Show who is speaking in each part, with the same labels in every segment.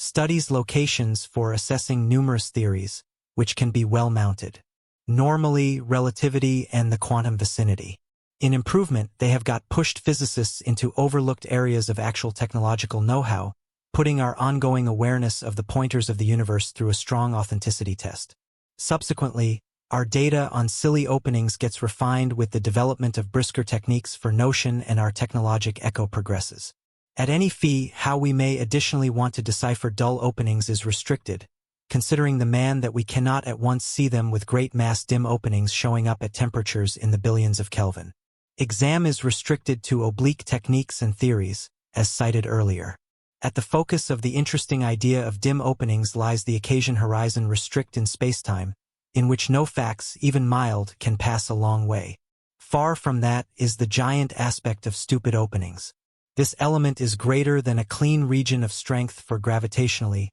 Speaker 1: studies locations for assessing numerous theories, which can be well-mounted. Normally, relativity, and the quantum vicinity. In improvement, they have got pushed physicists into overlooked areas of actual technological know-how, putting our ongoing awareness of the pointers of the universe through a strong authenticity test. Subsequently, our data on silly openings gets refined with the development of brisker techniques for notion, and our technologic echo progresses. At any fee, how we may additionally want to decipher dull openings is restricted, considering the man that we cannot at once see them with great mass dim openings showing up at temperatures in the billions of Kelvin. Exam is restricted to oblique techniques and theories, as cited earlier. At the focus of the interesting idea of dim openings lies the occasion horizon restrict in spacetime, in which no facts, even mild, can pass a long way. Far from that is the giant aspect of stupid openings. This element is greater than a clean region of strength for gravitationally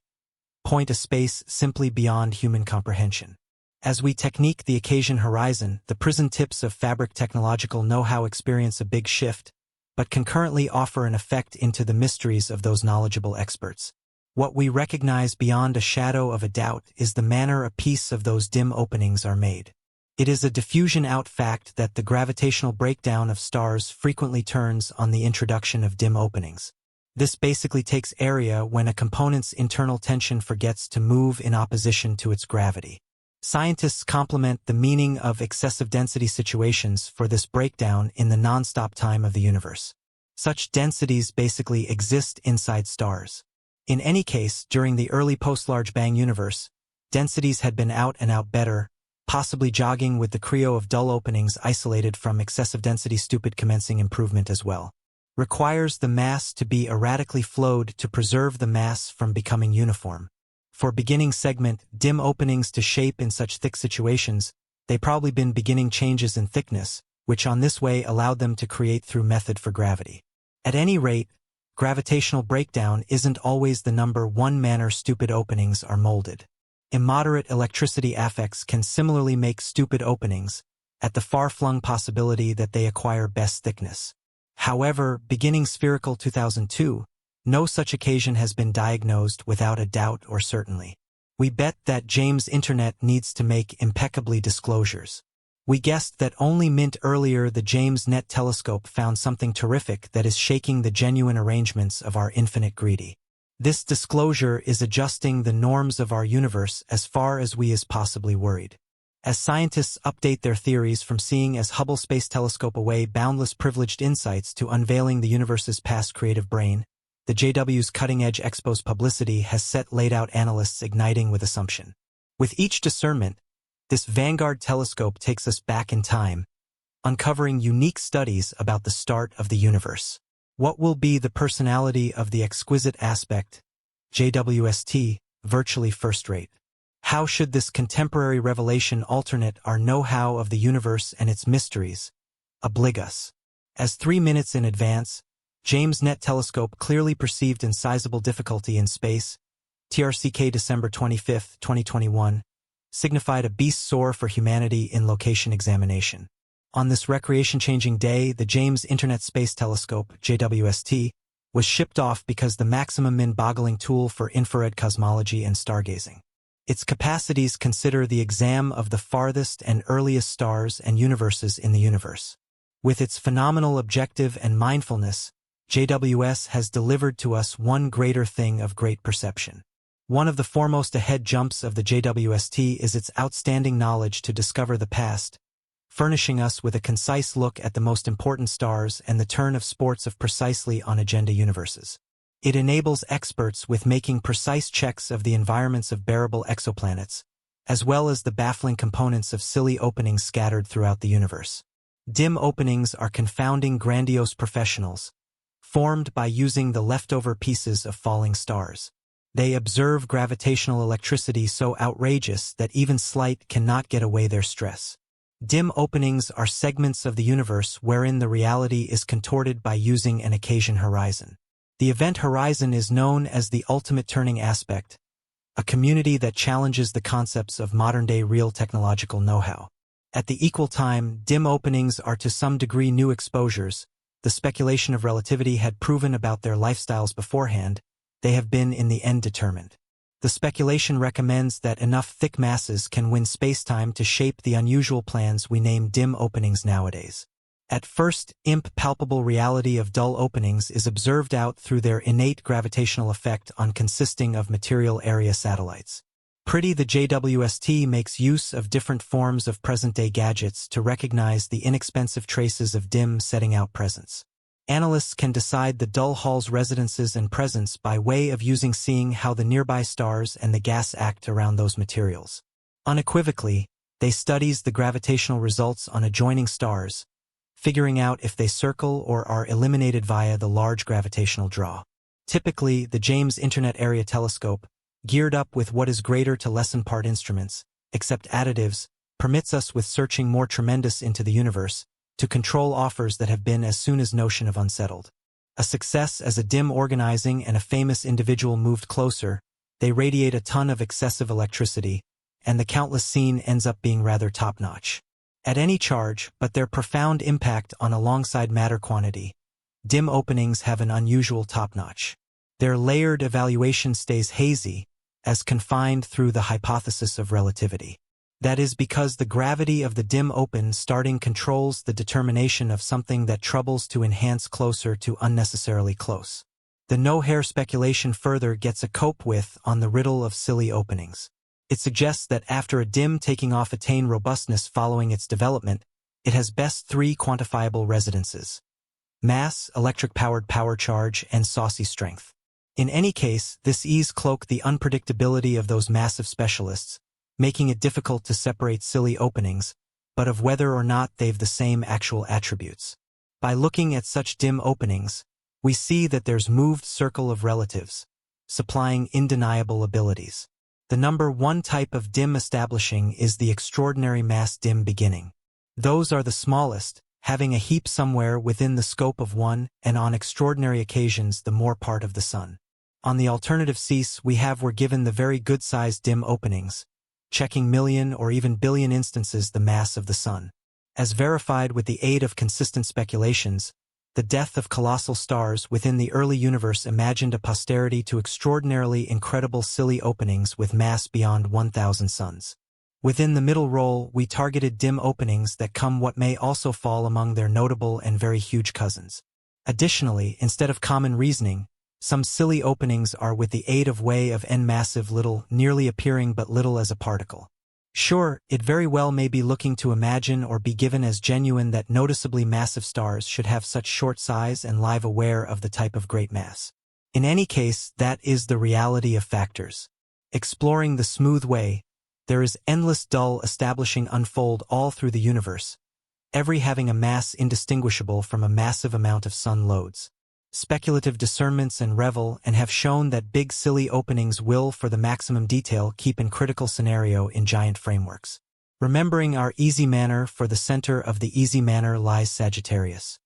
Speaker 1: point a space simply beyond human comprehension. As we technique the occasion horizon, the prison tips of fabric technological know-how experience a big shift, but concurrently offer an effect into the mysteries of those knowledgeable experts. What we recognize beyond a shadow of a doubt is the manner a piece of those dim openings are made. It is a diffusion-out fact that the gravitational breakdown of stars frequently turns on the introduction of dim openings. This basically takes area when a component's internal tension forgets to move in opposition to its gravity. Scientists complement the meaning of excessive density situations for this breakdown in the non-stop time of the universe. Such densities basically exist inside stars. In any case, during the early post-Large Bang universe, densities had been out and out better, possibly jogging with the cryo of dull openings isolated from excessive density stupid commencing improvement as well. Requires the mass to be erratically flowed to preserve the mass from becoming uniform. For beginning segment, dim openings to shape in such thick situations, they probably been beginning changes in thickness, which on this way allowed them to create through method for gravity. At any rate, gravitational breakdown isn't always the number one manner stupid openings are molded. Immoderate electricity affects can similarly make stupid openings, at the far-flung possibility that they acquire best thickness. However, beginning spherical 2002, no such occasion has been diagnosed without a doubt or certainly. We bet that James Internet needs to make impeccably disclosures. We guessed that only mint earlier the James Net Telescope found something terrific that is shaking the genuine arrangements of our infinite greedy. This disclosure is adjusting the norms of our universe as far as we is possibly worried. As scientists update their theories from seeing as Hubble Space Telescope away boundless privileged insights to unveiling the universe's past creative brain, the JW's cutting-edge exposed publicity has set laid-out analysts igniting with assumption. With each discernment, this vanguard telescope takes us back in time, uncovering unique studies about the start of the universe. What will be the personality of the exquisite aspect, JWST, virtually first-rate? How should this contemporary revelation alternate our know-how of the universe and its mysteries? Oblig us. As 3 minutes in advance, James Net Telescope clearly perceived incisable difficulty in space, TRCK December 25, 2021, signified a beast sore for humanity in location examination. On this recreation-changing day, the James Internet Space Telescope, JWST, was shipped off because the maximum min-boggling tool for infrared cosmology and stargazing. Its capacities consider the exam of the farthest and earliest stars and universes in the universe. With its phenomenal objective and mindfulness, JWS has delivered to us one greater thing of great perception. One of the foremost ahead jumps of the JWST is its outstanding knowledge to discover the past, furnishing us with a concise look at the most important stars and the turn of sports of precisely on agenda universes. It enables experts with making precise checks of the environments of bearable exoplanets, as well as the baffling components of silly openings scattered throughout the universe. Dim openings are confounding grandiose professionals, formed by using the leftover pieces of falling stars. They observe gravitational electricity so outrageous that even slight cannot get away their stress. Dim openings are segments of the universe wherein the reality is contorted by using an occasion horizon. The event horizon is known as the ultimate turning aspect, a community that challenges the concepts of modern-day real technological know-how. At the equal time, dim openings are to some degree new exposures. The speculation of relativity had proven about their lifestyles beforehand, they have been in the end determined. The speculation recommends that enough thick masses can win spacetime to shape the unusual plans we name dim openings nowadays. At first, palpable reality of dull openings is observed out through their innate gravitational effect on consisting of material area satellites. The JWST makes use of different forms of present-day gadgets to recognize the inexpensive traces of dim setting out presence. Analysts can decide the dull Hall's residences and presence by way of seeing how the nearby stars and the gas act around those materials. Unequivocally, they studies the gravitational results on adjoining stars, figuring out if they circle or are eliminated via the large gravitational draw. Typically, the James Internet Area Telescope, geared up with what is greater to lesson part instruments, except additives, permits us with searching more tremendous into the universe, to control offers that have been as soon as notion of unsettled. A success as a dim organizing and a famous individual moved closer, they radiate a ton of excessive electricity, and the countless scene ends up being rather top-notch. At any charge, but their profound impact on alongside matter quantity, dim openings have an unusual top-notch. Their layered evaluation stays hazy, as confined through the hypothesis of relativity. That is because the gravity of the dim open starting controls the determination of something that troubles to enhance closer to unnecessarily close. The no-hair speculation further gets a cope with on the riddle of silly openings. It suggests that after a dim taking off attain robustness following its development, it has best three quantifiable residences: mass, electric-powered power charge, and saucy strength. In any case, this ease cloak the unpredictability of those massive specialists, making it difficult to separate silly openings, but of whether or not they've the same actual attributes. By looking at such dim openings, we see that there's moved circle of relatives, supplying undeniable abilities. The number one type of dim establishing is the extraordinary mass dim beginning. Those are the smallest, having a heap somewhere within the scope of one, and on extraordinary occasions the more part of the sun. On the alternative cease we're given the very good-sized dim openings, checking million or even billion instances the mass of the sun. As verified with the aid of consistent speculations, the death of colossal stars within the early universe imagined a posterity to extraordinarily incredible silly openings with mass beyond 1,000 suns. Within the middle roll, we targeted dim openings that come what may also fall among their notable and very huge cousins. Additionally, instead of common reasoning, some silly openings are with the aid of way of n massive little, nearly appearing but little as a particle. Sure, it very well may be looking to imagine or be given as genuine that noticeably massive stars should have such short size and live aware of the type of great mass. In any case, that is the reality of factors. Exploring the smooth way, there is endless dull establishing unfold all through the universe, every having a mass indistinguishable from a massive amount of sun loads. Speculative discernments and revel and have shown that big silly openings will for the maximum detail keep in critical scenario in giant frameworks. Remembering our easy manner, for the center of the easy manner lies Sagittarius.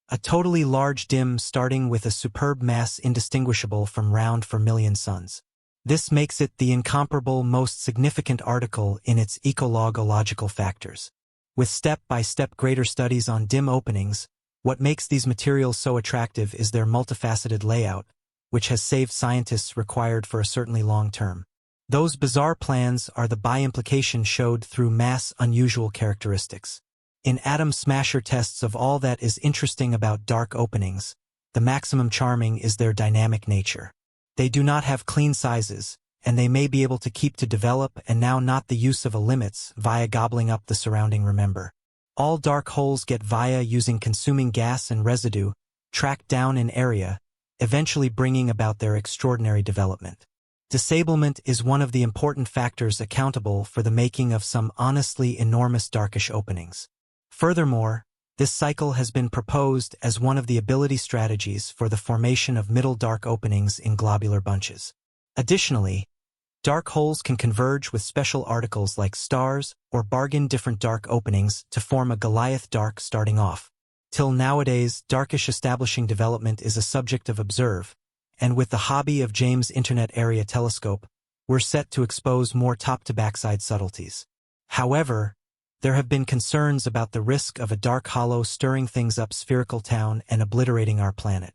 Speaker 1: A totally large dim starting with a superb mass indistinguishable from round for million suns. This makes it the incomparable most significant article in its ecological factors. With step-by-step greater studies on dim openings, what makes these materials so attractive is their multifaceted layout, which has saved scientists required for a certainly long term. Those bizarre plans are the by implication showed through mass unusual characteristics. In atom smasher tests of all that is interesting about dark openings, the maximum charming is their dynamic nature. They do not have clean sizes, and they may be able to keep to develop and now not the use of a limits via gobbling up the surrounding remember. All dark holes get via using consuming gas and residue, tracked down in area, eventually bringing about their extraordinary development. Disablement is one of the important factors accountable for the making of some honestly enormous darkish openings. Furthermore, this cycle has been proposed as one of the ability strategies for the formation of middle dark openings in globular bunches. Additionally, dark holes can converge with special articles like stars or bargain different dark openings to form a Goliath dark starting off. Till nowadays, darkish establishing development is a subject of observe, and with the hobby of James Internet Area Telescope, we're set to expose more top-to-backside subtleties. However, there have been concerns about the risk of a dark hollow stirring things up spherical town and obliterating our planet.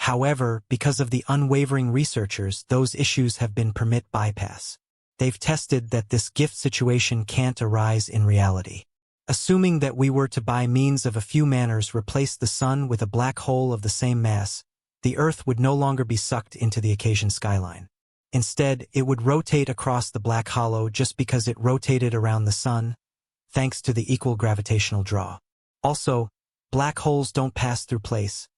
Speaker 1: However, because of the unwavering researchers, those issues have been permit bypass. They've tested that this gift situation can't arise in reality. Assuming that we were to by means of a few manners replace the sun with a black hole of the same mass, the Earth would no longer be sucked into the occasion skyline. Instead, it would rotate across the black hollow just because it rotated around the sun, thanks to the equal gravitational draw. Also, black holes don't pass through place.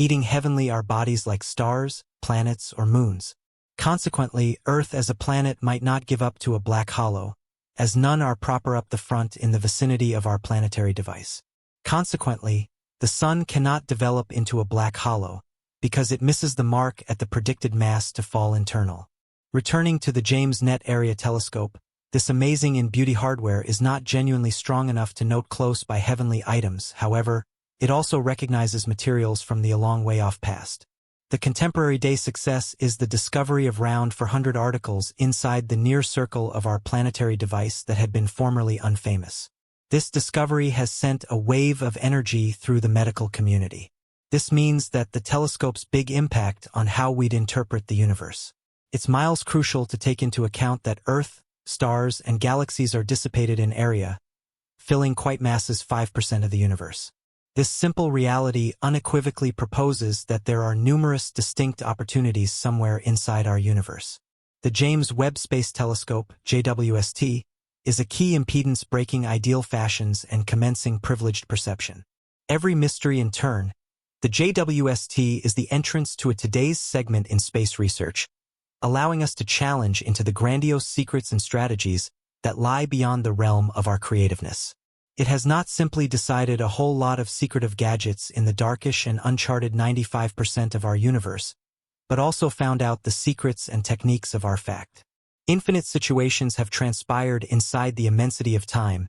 Speaker 1: Eating heavenly are bodies like stars, planets, or moons. Consequently, Earth as a planet might not give up to a black hollow, as none are proper up the front in the vicinity of our planetary device. Consequently, the sun cannot develop into a black hollow, because it misses the mark at the predicted mass to fall internal. Returning to the James Net Area Telescope, this amazing in beauty hardware is not genuinely strong enough to note close by heavenly items. However, it also recognizes materials from the a long way off past. The contemporary day success is the discovery of round 400 articles inside the near circle of our planetary device that had been formerly unfamous. This discovery has sent a wave of energy through the medical community. This means that the telescope's big impact on how we'd interpret the universe. It's miles crucial to take into account that Earth, stars, and galaxies are dissipated in area, filling quite masses 5% of the universe. This simple reality unequivocally proposes that there are numerous distinct opportunities somewhere inside our universe. The James Webb Space Telescope, JWST, is a key impedance breaking ideal fashions and commencing privileged perception. Every mystery in turn, the JWST is the entrance to a today's segment in space research, allowing us to challenge into the grandiose secrets and strategies that lie beyond the realm of our creativeness. It has not simply decided a whole lot of secretive gadgets in the darkish and uncharted 95% of our universe, but also found out the secrets and techniques of our fact. Infinite situations have transpired inside the immensity of time,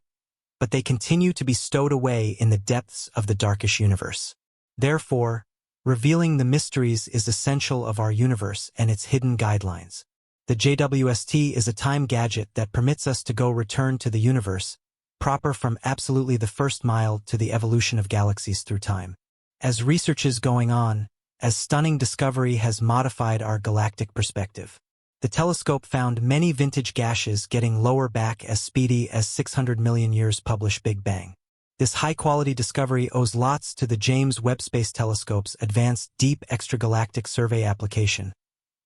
Speaker 1: but they continue to be stowed away in the depths of the darkish universe. Therefore, revealing the mysteries is essential of our universe and its hidden guidelines. The JWST is a time gadget that permits us to go return to the universe, proper from absolutely the first mile to the evolution of galaxies through time. As research is going on, as stunning discovery has modified our galactic perspective. The telescope found many vintage gashes getting lower back as speedy as 600 million years published Big Bang. This high-quality discovery owes lots to the James Webb Space Telescope's advanced Deep Extragalactic Survey application,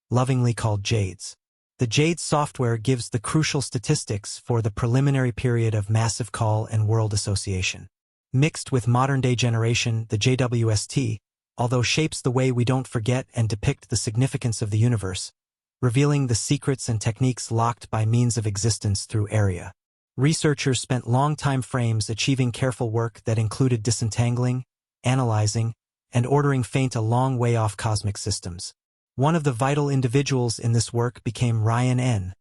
Speaker 1: lovingly called JADES. The JADES software gives the crucial statistics for the preliminary period of massive call and world association. Mixed with modern-day generation, the JWST, although shapes the way we don't forget and depict the significance of the universe, revealing the secrets and techniques locked by means of existence through area. Researchers spent long time frames achieving careful work that included disentangling, analyzing, and ordering faint a long way off cosmic systems. One of the vital individuals in this work became Ryan N.,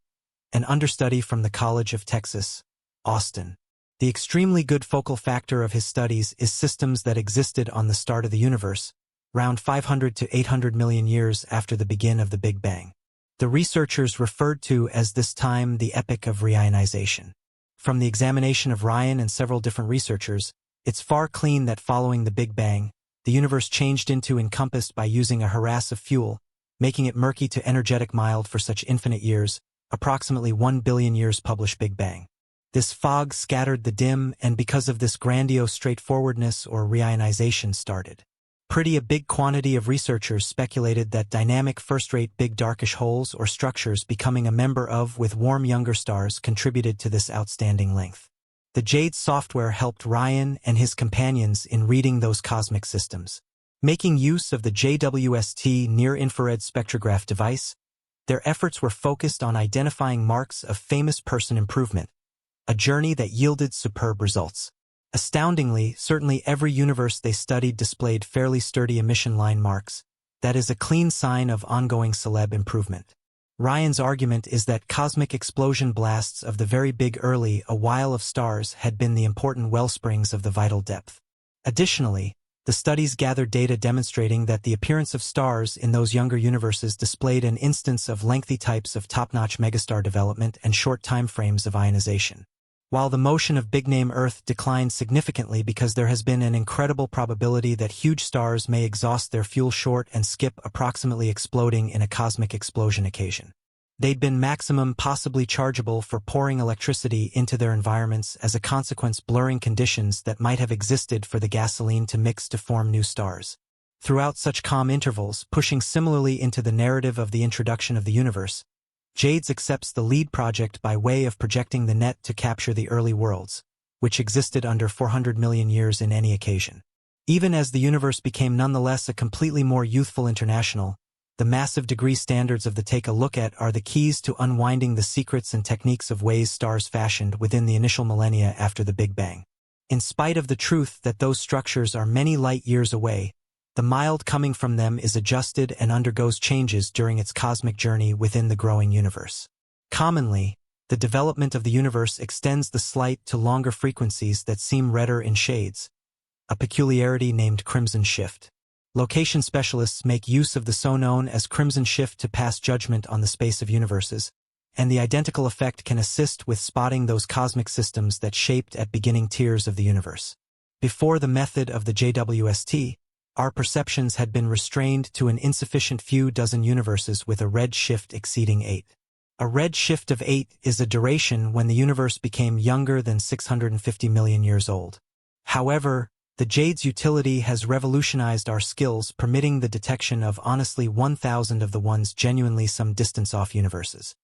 Speaker 1: an understudy from the College of Texas, Austin. The extremely good focal factor of his studies is systems that existed on the start of the universe, round 500 to 800 million years after the begin of the Big Bang. The researchers referred to as this time the epoch of reionization. From the examination of Ryan and several different researchers, it's far clean that following the Big Bang, the universe changed into encompassed by using a harass of fuel, making it murky to energetic mild for such infinite years, approximately 1 billion years published Big Bang. This fog scattered the dim, and because of this grandiose straightforwardness or reionization started. A big quantity of researchers speculated that dynamic first-rate big darkish holes or structures becoming a member of with warm younger stars contributed to this outstanding length. The JADES software helped Ryan and his companions in reading those cosmic systems. Making use of the JWST near-infrared spectrograph device, their efforts were focused on identifying marks of famous person improvement, a journey that yielded superb results. Astoundingly, certainly every universe they studied displayed fairly sturdy emission line marks. That is a clean sign of ongoing celeb improvement. Ryan's argument is that cosmic explosion blasts of the very big early a while of stars had been the important wellsprings of the vital depth. Additionally, the studies gathered data demonstrating that the appearance of stars in those younger universes displayed an instance of lengthy types of top-notch megastar development and short time frames of ionization. While the motion of big-name Earth declined significantly because there has been an incredible probability that huge stars may exhaust their fuel short and skip approximately exploding in a cosmic explosion occasion. They'd been maximum possibly chargeable for pouring electricity into their environments, as a consequence blurring conditions that might have existed for the gasoline to mix to form new stars. Throughout such calm intervals, pushing similarly into the narrative of the introduction of the universe, James accepts the lead project by way of projecting the net to capture the early worlds, which existed under 400 million years in any occasion. Even as the universe became nonetheless a completely more youthful international, the massive degree standards of the take a look at are the keys to unwinding the secrets and techniques of ways stars fashioned within the initial millennia after the Big Bang. In spite of the truth that those structures are many light years away, the mild coming from them is adjusted and undergoes changes during its cosmic journey within the growing universe. Commonly, the development of the universe extends the slight to longer frequencies that seem redder in shades, a peculiarity named crimson shift. Location specialists make use of the so-known as crimson shift to pass judgment on the space of universes, and the identical effect can assist with spotting those cosmic systems that shaped at beginning tiers of the universe. Before the method of the JWST, our perceptions had been restrained to an insufficient few dozen universes with a red shift exceeding 8. A red shift of 8 is a duration when the universe became younger than 650 million years old. However, the jade's utility has revolutionized our skills, permitting the detection of honestly 1,000 of the ones genuinely some distance off universes.